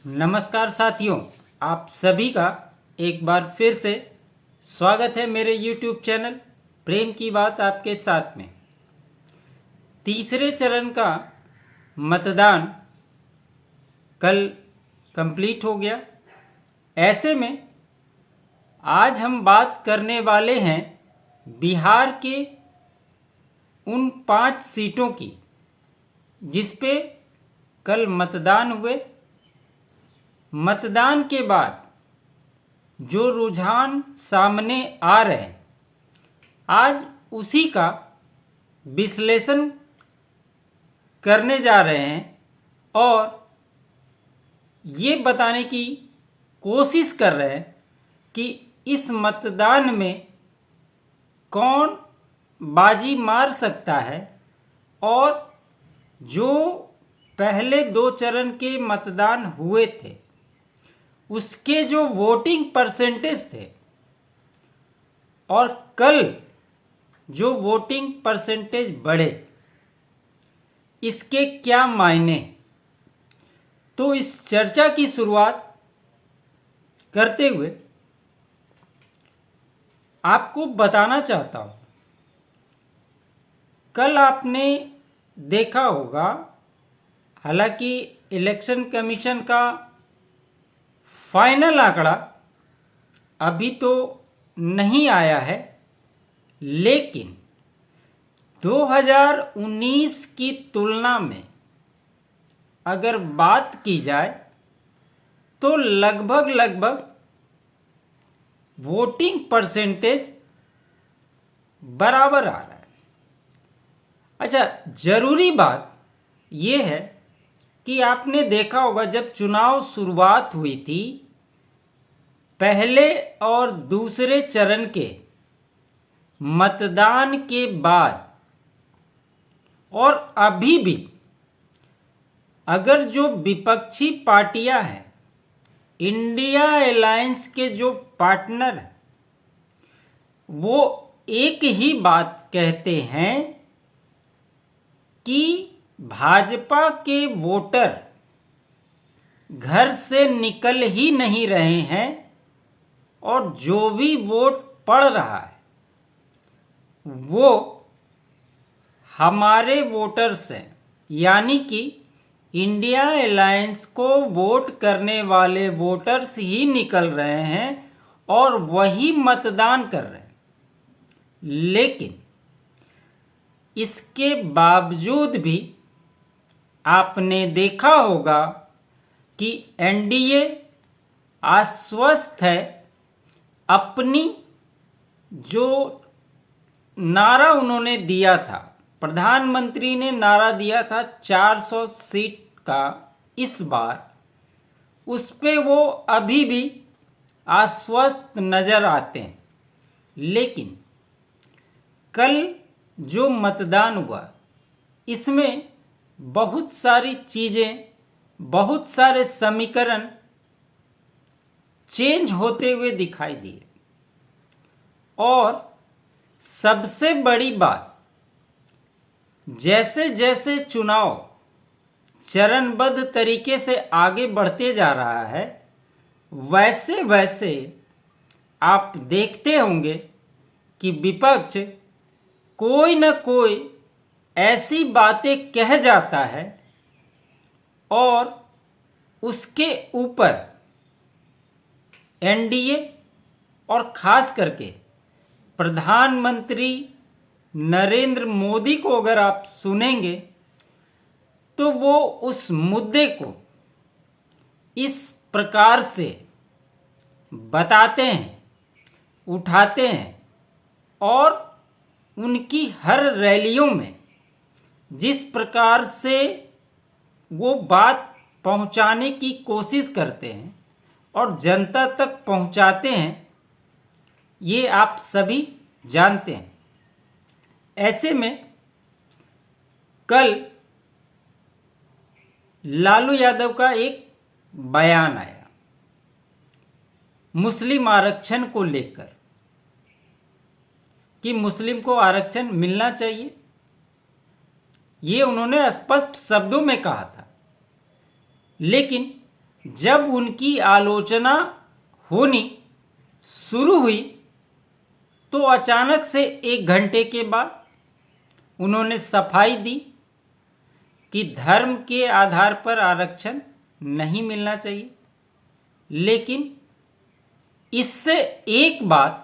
नमस्कार साथियों, आप सभी का एक बार फिर से स्वागत है मेरे YouTube चैनल प्रेम की बात आपके साथ में। तीसरे चरण का मतदान कल कंप्लीट हो गया। ऐसे में आज हम बात करने वाले हैं बिहार के उन 5 सीटों की जिस पे कल मतदान हुए। मतदान के बाद जो रुझान सामने आ रहे हैं, आज उसी का विश्लेषण करने जा रहे हैं और ये बताने की कोशिश कर रहे हैं कि इस मतदान में कौन बाजी मार सकता है और जो पहले 2 चरण के मतदान हुए थे उसके जो वोटिंग परसेंटेज थे और कल जो वोटिंग परसेंटेज बढ़े, इसके क्या मायने। तो इस चर्चा की शुरुआत करते हुए आपको बताना चाहता हूं, कल आपने देखा होगा, हालांकि इलेक्शन कमीशन का फाइनल आंकड़ा अभी तो नहीं आया है, लेकिन 2019 की तुलना में अगर बात की जाए तो लगभग वोटिंग परसेंटेज बराबर आ रहा है। अच्छा, जरूरी बात यह है कि आपने देखा होगा जब चुनाव शुरुआत हुई थी, पहले और दूसरे चरण के मतदान के बाद और अभी भी अगर जो विपक्षी पार्टियां हैं, इंडिया अलायंस के जो पार्टनर हैं, वो एक ही बात कहते हैं कि भाजपा के वोटर घर से निकल ही नहीं रहे हैं और जो भी वोट पड़ रहा है वो हमारे वोटर्स हैं, यानी कि इंडिया अलायंस को वोट करने वाले वोटर्स ही निकल रहे हैं और वही मतदान कर रहे हैं। लेकिन इसके बावजूद भी आपने देखा होगा कि एनडीए आश्वस्त है, अपनी जो नारा उन्होंने दिया था, प्रधानमंत्री ने नारा दिया था 400 सीट का इस बार, उस पे वो अभी भी आश्वस्त नजर आते हैं। लेकिन कल जो मतदान हुआ इसमें बहुत सारी चीजें, बहुत सारे समीकरण चेंज होते हुए दिखाई दिए और सबसे बड़ी बात, जैसे जैसे चुनाव चरणबद्ध तरीके से आगे बढ़ते जा रहा है, वैसे वैसे आप देखते होंगे कि विपक्ष कोई न कोई ऐसी बातें कह जाता है और उसके ऊपर एनडीए और खास करके प्रधानमंत्री नरेंद्र मोदी को अगर आप सुनेंगे तो वो उस मुद्दे को इस प्रकार से बताते हैं, उठाते हैं और उनकी हर रैलियों में जिस प्रकार से वो बात पहुंचाने की कोशिश करते हैं और जनता तक पहुंचाते हैं, ये आप सभी जानते हैं। ऐसे में कल लालू यादव का एक बयान आया मुस्लिम आरक्षण को लेकर कि मुस्लिम को आरक्षण मिलना चाहिए, ये उन्होंने स्पष्ट शब्दों में कहा था। लेकिन जब उनकी आलोचना होनी शुरू हुई तो अचानक से 1 घंटे के बाद उन्होंने सफाई दी कि धर्म के आधार पर आरक्षण नहीं मिलना चाहिए। लेकिन इससे एक बात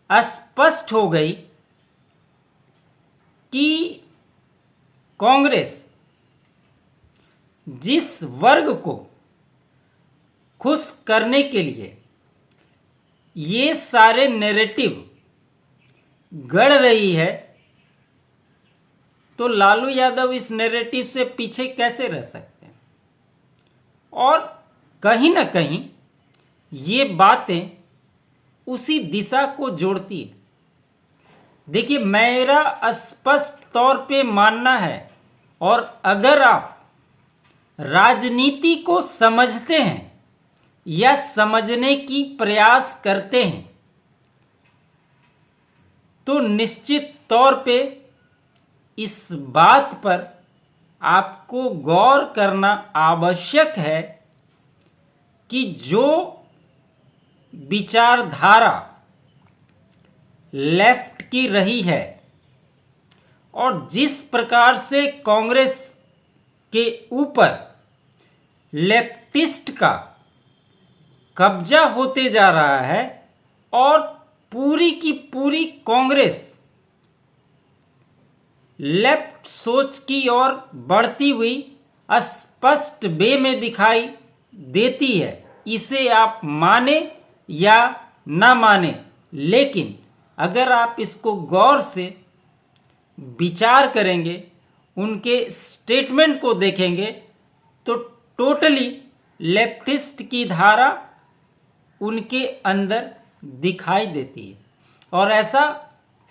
स्पष्ट हो गई कि कांग्रेस जिस वर्ग को खुश करने के लिए ये सारे नैरेटिव गढ़ रही है, तो लालू यादव इस नैरेटिव से पीछे कैसे रह सकते हैं। और कहीं ना कहीं ये बातें उसी दिशा को जोड़ती है। देखिए, मेरा स्पष्ट तौर पे मानना है, और अगर आप राजनीति को समझते हैं या समझने की प्रयास करते हैं तो निश्चित तौर पे इस बात पर आपको गौर करना आवश्यक है कि जो विचारधारा लेफ्ट की रही है और जिस प्रकार से कांग्रेस के ऊपर लेफ्टिस्ट का कब्जा होते जा रहा है और पूरी की पूरी कांग्रेस लेफ्ट सोच की ओर बढ़ती हुई स्पष्ट वे में दिखाई देती है। इसे आप माने या ना माने, लेकिन अगर आप इसको गौर से विचार करेंगे, उनके स्टेटमेंट को देखेंगे, तो टोटली लेफ्टिस्ट की धारा उनके अंदर दिखाई देती है। और ऐसा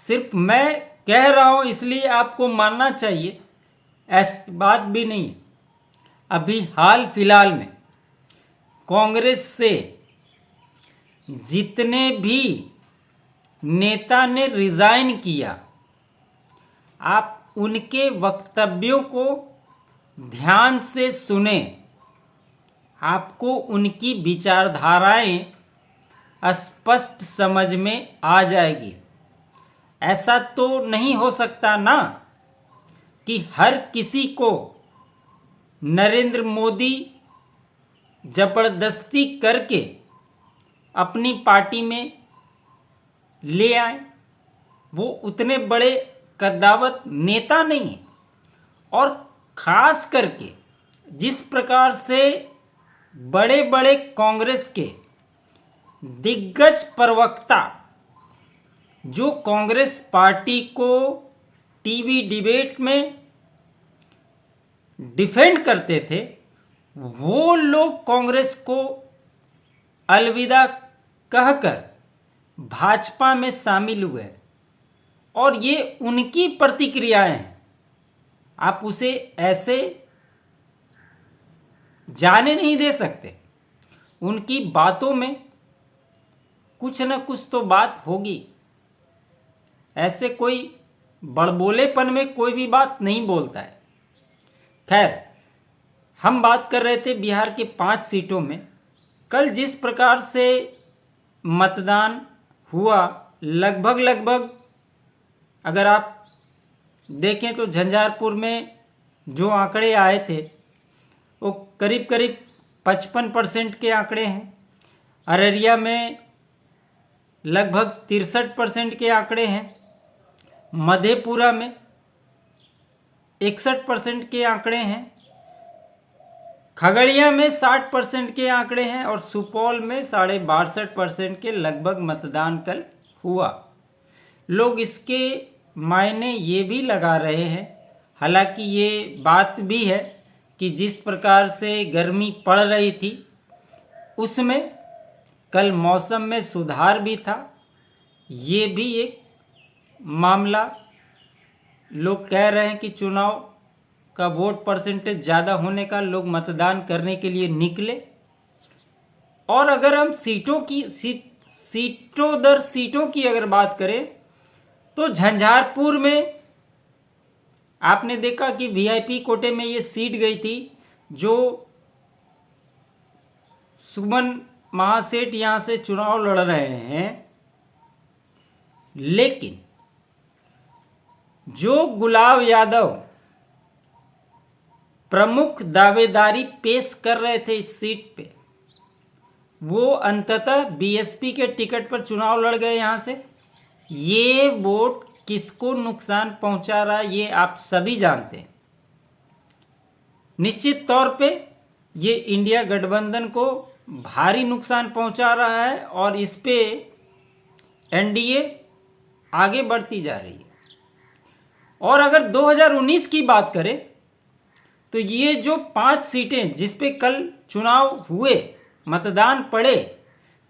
सिर्फ मैं कह रहा हूं इसलिए आपको मानना चाहिए, ऐसी बात भी नहीं। अभी हाल फिलहाल में कांग्रेस से जितने भी नेता ने रिजाइन किया, आप उनके वक्तव्यों को ध्यान से सुने, आपको उनकी विचारधाराएं स्पष्ट समझ में आ जाएगी। ऐसा तो नहीं हो सकता ना कि हर किसी को नरेंद्र मोदी जबरदस्ती करके अपनी पार्टी में ले आए। वो उतने बड़े कद्दावर नेता नहीं है। और खास करके जिस प्रकार से बड़े बड़े कांग्रेस के दिग्गज प्रवक्ता जो कांग्रेस पार्टी को टीवी डिबेट में डिफेंड करते थे, वो लोग कांग्रेस को अलविदा कहकर भाजपा में शामिल हुए। और ये उनकी प्रतिक्रियाएं हैं, आप उसे ऐसे जाने नहीं दे सकते। उनकी बातों में कुछ न कुछ तो बात होगी। ऐसे कोई बड़बोलेपन में कोई भी बात नहीं बोलता है। खैर, हम बात कर रहे थे बिहार के 5 सीटों में कल जिस प्रकार से मतदान हुआ, लगभग अगर आप देखें तो झंझारपुर में जो आंकड़े आए थे वो करीब 55% के आंकड़े हैं। अररिया में लगभग 63% के आंकड़े हैं। मधेपुरा में 61% के आंकड़े हैं। खगड़िया में 60% के आंकड़े हैं और सुपौल में 62.5% के लगभग मतदान कल हुआ। लोग इसके मायने ये भी लगा रहे हैं, हालांकि ये बात भी है कि जिस प्रकार से गर्मी पड़ रही थी उसमें कल मौसम में सुधार भी था। ये भी एक मामला, लोग कह रहे हैं कि चुनाव का वोट परसेंटेज ज़्यादा होने का लोग मतदान करने के लिए निकले। और अगर हम सीटों दर सीटों की अगर बात करें तो झंझारपुर में आपने देखा कि वीआईपी कोटे में ये सीट गई थी जो सुमन महासेठ यहाँ से चुनाव लड़ रहे हैं, लेकिन जो गुलाब यादव प्रमुख दावेदारी पेश कर रहे थे इस सीट पे, वो अंततः बीएसपी के टिकट पर चुनाव लड़ गए यहाँ से। ये वोट किसको नुकसान पहुंचा रहा है ये आप सभी जानते हैं। निश्चित तौर पे ये इंडिया गठबंधन को भारी नुकसान पहुंचा रहा है और इस पे एनडीए आगे बढ़ती जा रही है। और अगर 2019 की बात करें तो ये जो 5 सीटें जिस पे कल चुनाव हुए, मतदान पड़े,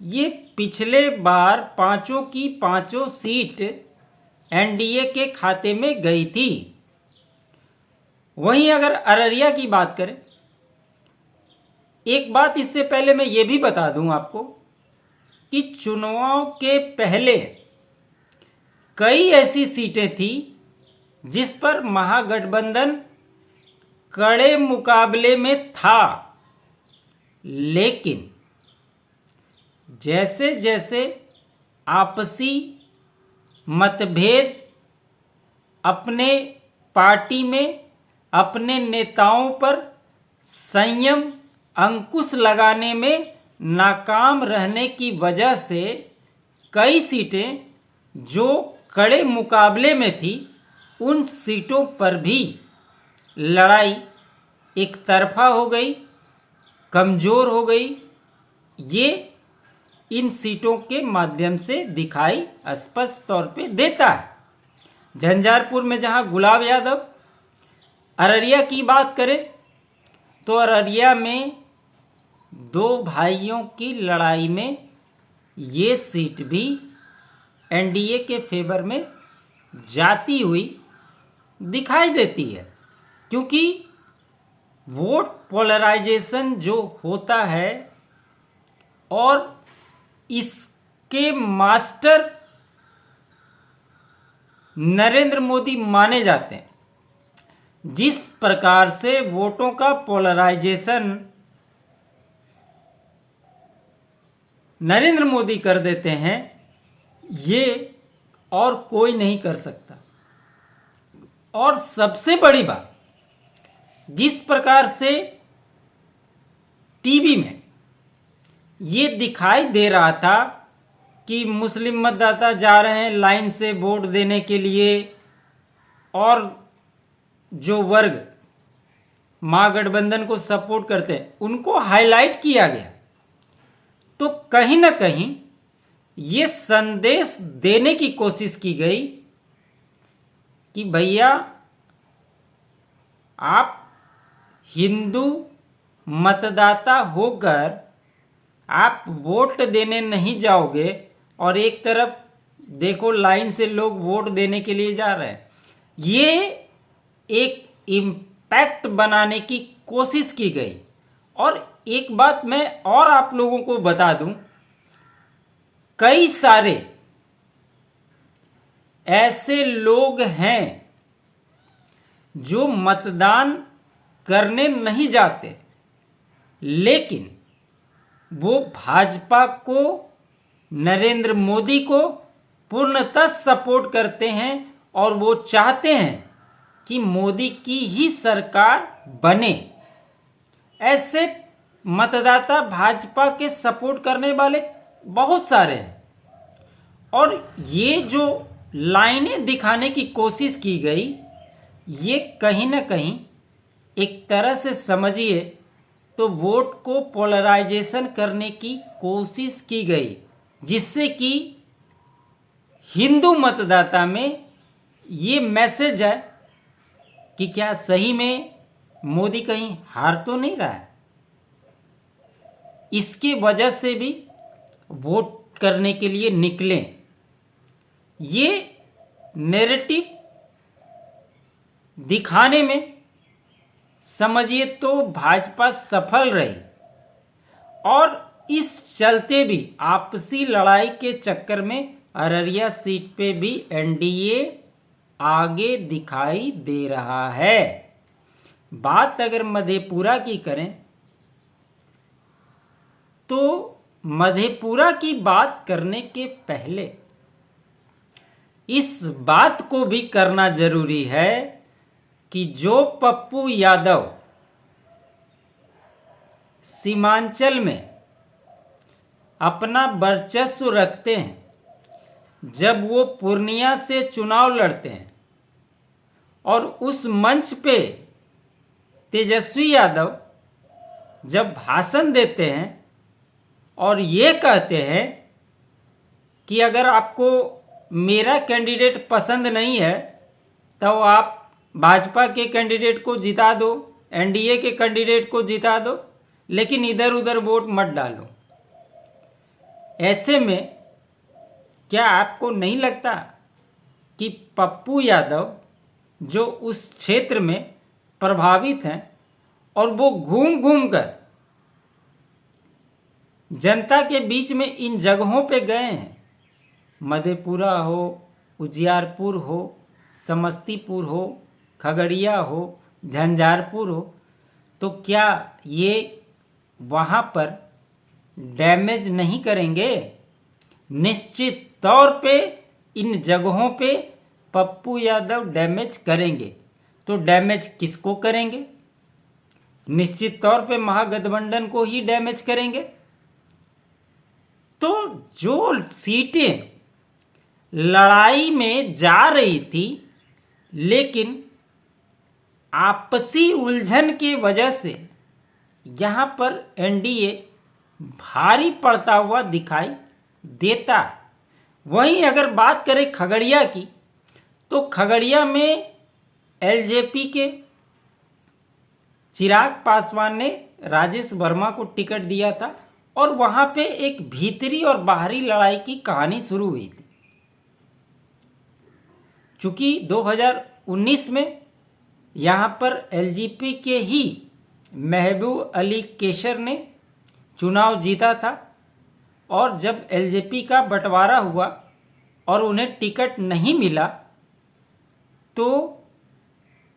ये पिछले बार पांचों की पांचों सीट एनडीए के खाते में गई थी। वहीं अगर अररिया की बात करें, एक बात इससे पहले मैं ये भी बता दूं आपको कि चुनाव के पहले कई ऐसी सीटें थी जिस पर महागठबंधन कड़े मुकाबले में था, लेकिन जैसे जैसे आपसी मतभेद अपने पार्टी में अपने नेताओं पर संयम अंकुश लगाने में नाकाम रहने की वजह से कई सीटें जो कड़े मुकाबले में थी, उन सीटों पर भी लड़ाई एक तरफा हो गई, कमज़ोर हो गई। ये इन सीटों के माध्यम से दिखाई स्पष्ट तौर पे देता है। झंझारपुर में जहां गुलाब यादव, अररिया की बात करें तो अररिया में 2 भाइयों की लड़ाई में ये सीट भी एनडीए के फेवर में जाती हुई दिखाई देती है, क्योंकि वोट पोलराइजेशन जो होता है और इसके मास्टर नरेंद्र मोदी माने जाते हैं। जिस प्रकार से वोटों का पोलराइजेशन नरेंद्र मोदी कर देते हैं, ये और कोई नहीं कर सकता। और सबसे बड़ी बात, जिस प्रकार से टीवी में ये दिखाई दे रहा था कि मुस्लिम मतदाता जा रहे हैं लाइन से वोट देने के लिए और जो वर्ग महागठबंधन को सपोर्ट करते हैं उनको हाईलाइट किया गया, तो कहीं ना कहीं ये संदेश देने की कोशिश की गई कि भैया आप हिंदू मतदाता होकर आप वोट देने नहीं जाओगे और एक तरफ देखो लाइन से लोग वोट देने के लिए जा रहे हैं। ये एक इम्पैक्ट बनाने की कोशिश की गई। और एक बात मैं और आप लोगों को बता दूं, कई सारे ऐसे लोग हैं जो मतदान करने नहीं जाते, लेकिन वो भाजपा को, नरेंद्र मोदी को पूर्णतः सपोर्ट करते हैं और वो चाहते हैं कि मोदी की ही सरकार बने। ऐसे मतदाता भाजपा के सपोर्ट करने वाले बहुत सारे हैं। और ये जो लाइनें दिखाने की कोशिश की गई, ये कहीं ना कहीं एक तरह से समझिए तो वोट को पोलराइजेशन करने की कोशिश की गई, जिससे कि हिंदू मतदाता में ये मैसेज है कि क्या सही में मोदी कहीं हार तो नहीं रहा है। इसके वजह से भी वोट करने के लिए निकलें। ये नैरेटिव दिखाने में समझिए तो भाजपा सफल रही, और इस चलते भी आपसी लड़ाई के चक्कर में अररिया सीट पे भी एनडीए आगे दिखाई दे रहा है। बात अगर मधेपुरा की करें तो मधेपुरा की बात करने के पहले इस बात को भी करना जरूरी है कि जो पप्पू यादव सीमांचल में अपना वर्चस्व रखते हैं, जब वो पूर्णिया से चुनाव लड़ते हैं और उस मंच पे तेजस्वी यादव जब भाषण देते हैं और ये कहते हैं कि अगर आपको मेरा कैंडिडेट पसंद नहीं है तो आप भाजपा के कैंडिडेट को जिता दो, एनडीए के कैंडिडेट को जिता दो, लेकिन इधर उधर वोट मत डालो। ऐसे में क्या आपको नहीं लगता कि पप्पू यादव जो उस क्षेत्र में प्रभावित हैं और वो घूम घूम कर जनता के बीच में इन जगहों पे गए हैं, मधेपुरा हो, उजियारपुर हो, समस्तीपुर हो, खगड़िया हो, झंझारपुर हो, तो क्या ये वहाँ पर डैमेज नहीं करेंगे? निश्चित तौर पे इन जगहों पे पप्पू यादव डैमेज करेंगे। तो डैमेज किसको करेंगे? निश्चित तौर पे महागठबंधन को ही डैमेज करेंगे। तो जो सीटें लड़ाई में जा रही थी, लेकिन आपसी उलझन की वजह से यहाँ पर एनडीए भारी पड़ता हुआ दिखाई देता है। वहीं अगर बात करें खगड़िया की, तो खगड़िया में एलजेपी के चिराग पासवान ने राजेश वर्मा को टिकट दिया था और वहां पे एक भीतरी और बाहरी लड़ाई की कहानी शुरू हुई थी। चूंकि 2019 में यहाँ पर एलजेपी के ही महबूब अली कैसर ने चुनाव जीता था और जब एलजेपी का बंटवारा हुआ और उन्हें टिकट नहीं मिला तो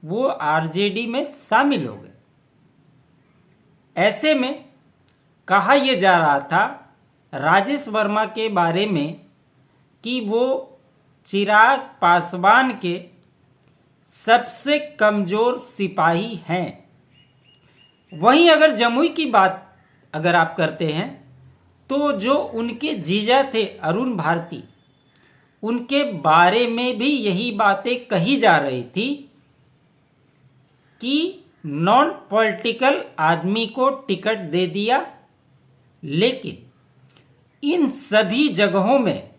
वो आरजेडी में शामिल हो गए। ऐसे में कहा यह जा रहा था राजेश वर्मा के बारे में कि वो चिराग पासवान के सबसे कमजोर सिपाही हैं। वहीं अगर जमुई की बात अगर आप करते हैं तो जो उनके जीजा थे अरुण भारती, उनके बारे में भी यही बातें कही जा रही थी कि नॉन पॉलिटिकल आदमी को टिकट दे दिया। लेकिन इन सभी जगहों में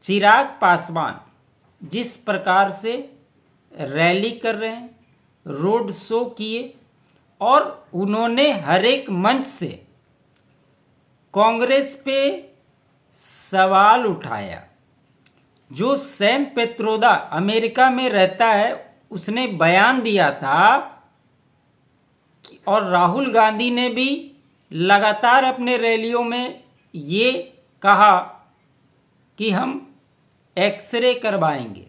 चिराग पासवान जिस प्रकार से रैली कर रहे हैं, रोड शो किए और उन्होंने हर एक मंच से कांग्रेस पे सवाल उठाया। जो सैम पेत्रोदा अमेरिका में रहता है, उसने बयान दिया था और राहुल गांधी ने भी लगातार अपने रैलियों में ये कहा कि हम एक्सरे करवाएंगे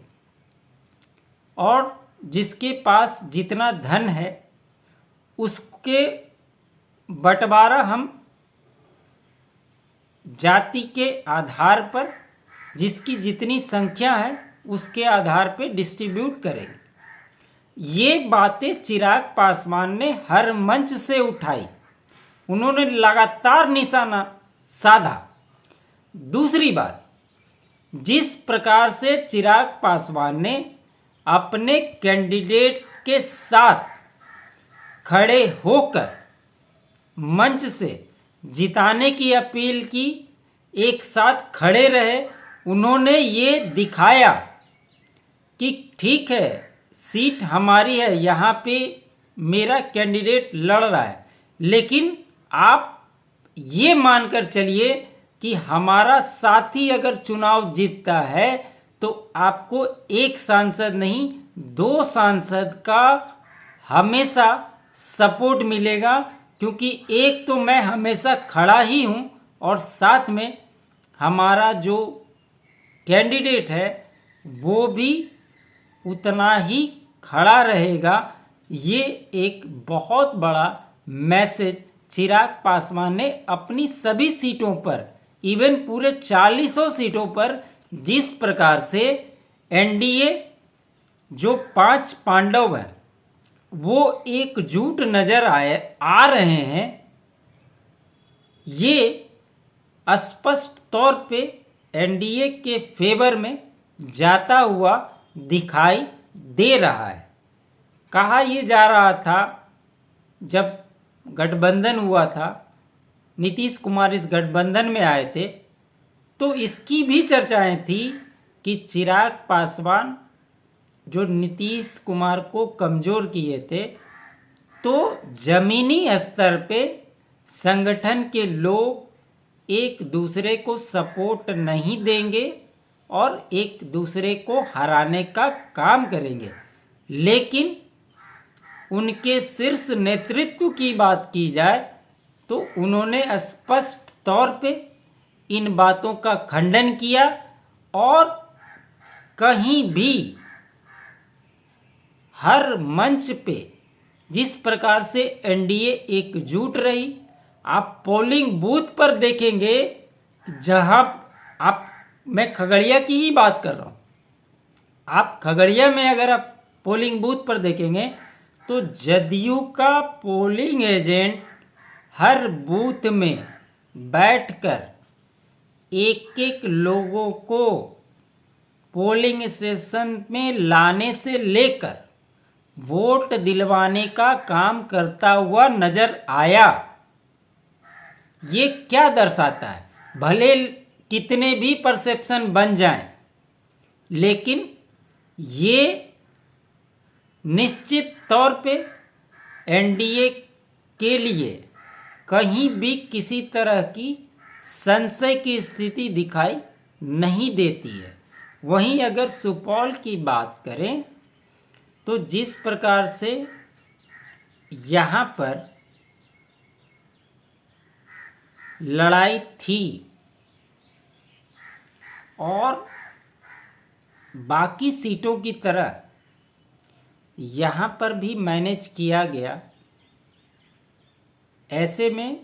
और जिसके पास जितना धन है उसके बंटवारा हम जाति के आधार पर, जिसकी जितनी संख्या है उसके आधार पर डिस्ट्रीब्यूट करेंगे। ये बातें चिराग पासवान ने हर मंच से उठाई, उन्होंने लगातार निशाना साधा। दूसरी बात, जिस प्रकार से चिराग पासवान ने अपने कैंडिडेट के साथ खड़े होकर मंच से जिताने की अपील की, एक साथ खड़े रहे, उन्होंने ये दिखाया कि ठीक है सीट हमारी है, यहाँ पे मेरा कैंडिडेट लड़ रहा है, लेकिन आप ये मानकर चलिए कि हमारा साथी अगर चुनाव जीतता है तो आपको एक सांसद नहीं 2 सांसद का हमेशा सपोर्ट मिलेगा, क्योंकि एक तो मैं हमेशा खड़ा ही हूँ और साथ में हमारा जो कैंडिडेट है वो भी उतना ही खड़ा रहेगा। ये एक बहुत बड़ा मैसेज चिराग पासवान ने अपनी सभी सीटों पर, इवन पूरे 40 सीटों पर जिस प्रकार से एनडीए जो 5 पांडव हैं वो एकजुट नजर आ रहे हैं, ये स्पष्ट तौर पे एनडीए के फेवर में जाता हुआ दिखाई दे रहा है। कहा यह जा रहा था जब गठबंधन हुआ था, नीतीश कुमार इस गठबंधन में आए थे, तो इसकी भी चर्चाएं थी कि चिराग पासवान जो नीतीश कुमार को कमज़ोर किए थे, तो ज़मीनी स्तर पे संगठन के लोग एक दूसरे को सपोर्ट नहीं देंगे और एक दूसरे को हराने का काम करेंगे। लेकिन उनके शीर्ष नेतृत्व की बात की जाए तो उन्होंने स्पष्ट तौर पे इन बातों का खंडन किया और कहीं भी हर मंच पे जिस प्रकार से एनडीए एकजुट रही, आप पोलिंग बूथ पर देखेंगे, जहां मैं खगड़िया की ही बात कर रहा हूं, आप खगड़िया में अगर आप पोलिंग बूथ पर देखेंगे तो जदयू का पोलिंग एजेंट हर बूथ में बैठकर एक एक लोगों को पोलिंग स्टेशन में लाने से लेकर वोट दिलवाने का काम करता हुआ नजर आया। ये क्या दर्शाता है? भले कितने भी परसेप्शन बन जाएं, लेकिन ये निश्चित तौर पे एनडीए के लिए कहीं भी किसी तरह की संशय की स्थिति दिखाई नहीं देती है। वहीं अगर सुपौल की बात करें तो जिस प्रकार से यहाँ पर लड़ाई थी और बाकी सीटों की तरह यहाँ पर भी मैनेज किया गया, ऐसे में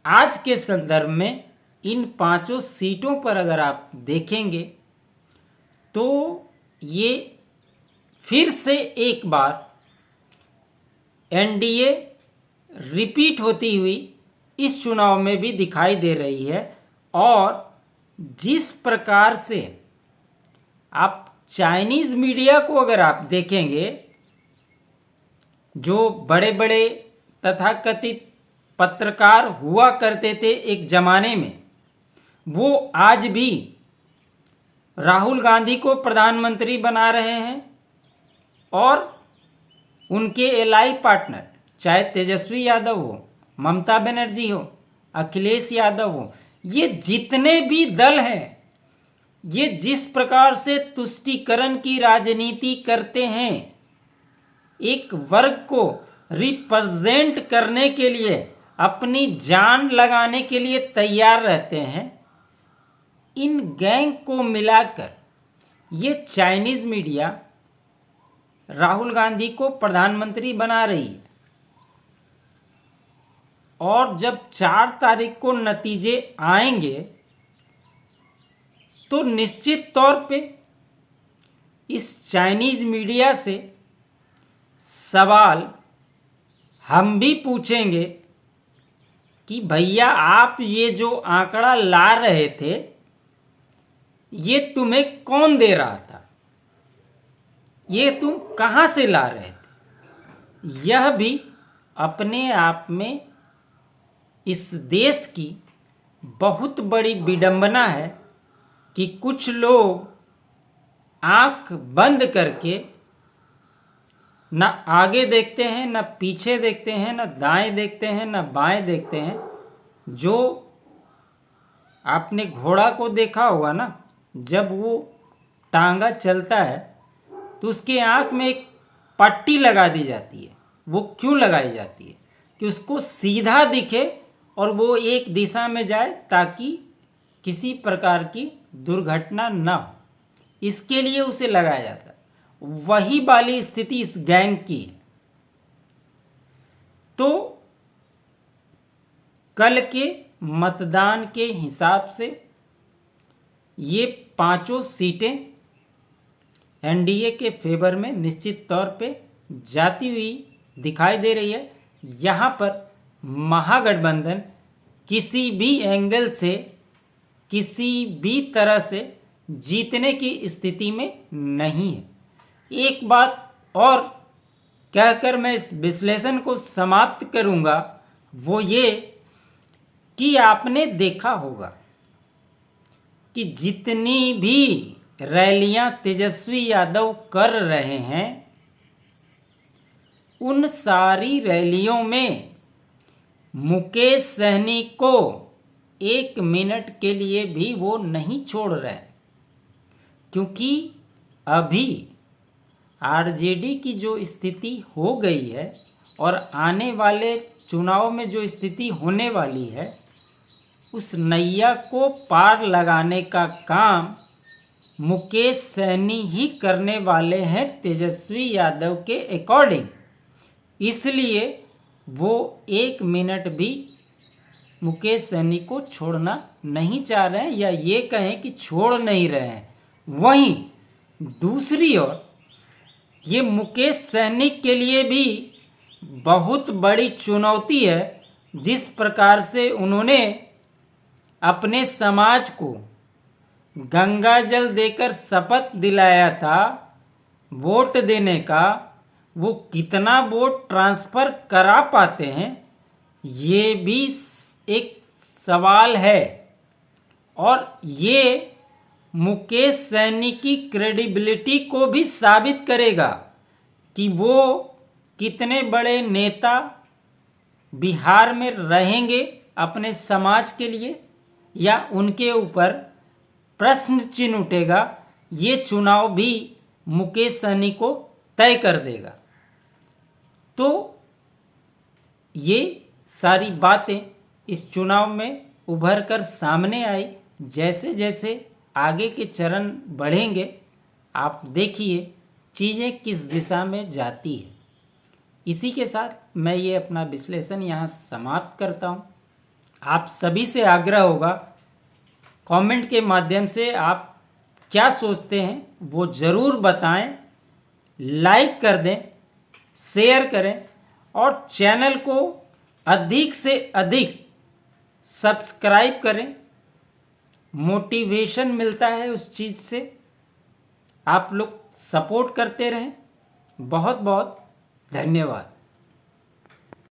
आज के संदर्भ में इन 5 सीटों पर अगर आप देखेंगे तो ये फिर से एक बार एनडीए रिपीट होती हुई इस चुनाव में भी दिखाई दे रही है। और जिस प्रकार से आप चाइनीज़ मीडिया को अगर आप देखेंगे, जो बड़े बड़े तथाकथित पत्रकार हुआ करते थे एक ज़माने में, वो आज भी राहुल गांधी को प्रधानमंत्री बना रहे हैं और उनके एलाई पार्टनर, चाहे तेजस्वी यादव हो, ममता बनर्जी हो, अखिलेश यादव हो, ये जितने भी दल हैं, ये जिस प्रकार से तुष्टीकरण की राजनीति करते हैं, एक वर्ग को रिप्रेजेंट करने के लिए अपनी जान लगाने के लिए तैयार रहते हैं, इन गैंग को मिलाकर ये चाइनीज़ मीडिया राहुल गांधी को प्रधानमंत्री बना रही है। और जब 4 तारीख को नतीजे आएंगे तो निश्चित तौर पे इस चाइनीज़ मीडिया से सवाल हम भी पूछेंगे कि भैया आप ये जो आंकड़ा ला रहे थे, ये तुम्हें कौन दे रहा था, ये तुम कहाँ से ला रहे थे? यह भी अपने आप में इस देश की बहुत बड़ी विडंबना है कि कुछ लोग आंख बंद करके न आगे देखते हैं, न पीछे देखते हैं, न दाएं देखते हैं, न बाएं देखते हैं। जो आपने घोड़ा को देखा होगा ना, जब वो टांगा चलता है तो उसके आँख में एक पट्टी लगा दी जाती है। वो क्यों लगाई जाती है? कि उसको सीधा दिखे और वो एक दिशा में जाए ताकि किसी प्रकार की दुर्घटना न हो, इसके लिए उसे लगाया जाता है। वही वाली स्थिति इस गैंग की है। तो कल के मतदान के हिसाब से ये पांचों सीटें एनडीए के फेवर में निश्चित तौर पे जाती हुई दिखाई दे रही है। यहाँ पर महागठबंधन किसी भी एंगल से, किसी भी तरह से जीतने की स्थिति में नहीं है। एक बात और कहकर मैं इस विश्लेषण को समाप्त करूंगा, वो ये कि आपने देखा होगा कि जितनी भी रैलियां तेजस्वी यादव कर रहे हैं, उन सारी रैलियों में मुकेश सहनी को 1 मिनट के लिए भी वो नहीं छोड़ रहे, क्योंकि अभी आरजेडी की जो स्थिति हो गई है और आने वाले चुनाव में जो स्थिति होने वाली है, उस नैया को पार लगाने का काम मुकेश सहनी ही करने वाले हैं तेजस्वी यादव के अकॉर्डिंग। इसलिए वो 1 मिनट भी मुकेश सहनी को छोड़ना नहीं चाह रहे हैं, या ये कहें कि छोड़ नहीं रहे हैं। वहीं दूसरी ओर ये मुकेश सहनी के लिए भी बहुत बड़ी चुनौती है, जिस प्रकार से उन्होंने अपने समाज को गंगा जल देकर शपथ दिलाया था वोट देने का, वो कितना वोट ट्रांसफ़र करा पाते हैं, ये भी एक सवाल है। और ये मुकेश सहनी की क्रेडिबिलिटी को भी साबित करेगा कि वो कितने बड़े नेता बिहार में रहेंगे अपने समाज के लिए, या उनके ऊपर प्रश्न चिन्ह उठेगा। ये चुनाव भी मुकेश सहनी को तय कर देगा। तो ये सारी बातें इस चुनाव में उभर कर सामने आई। जैसे जैसे आगे के चरण बढ़ेंगे, आप देखिए चीज़ें किस दिशा में जाती है। इसी के साथ मैं ये अपना विश्लेषण यहाँ समाप्त करता हूँ। आप सभी से आग्रह होगा, कमेंट के माध्यम से आप क्या सोचते हैं वो ज़रूर बताएं, लाइक कर दें, शेयर करें और चैनल को अधिक से अधिक सब्सक्राइब करें। मोटिवेशन मिलता है उस चीज़ से। आप लोग सपोर्ट करते रहें। बहुत बहुत धन्यवाद।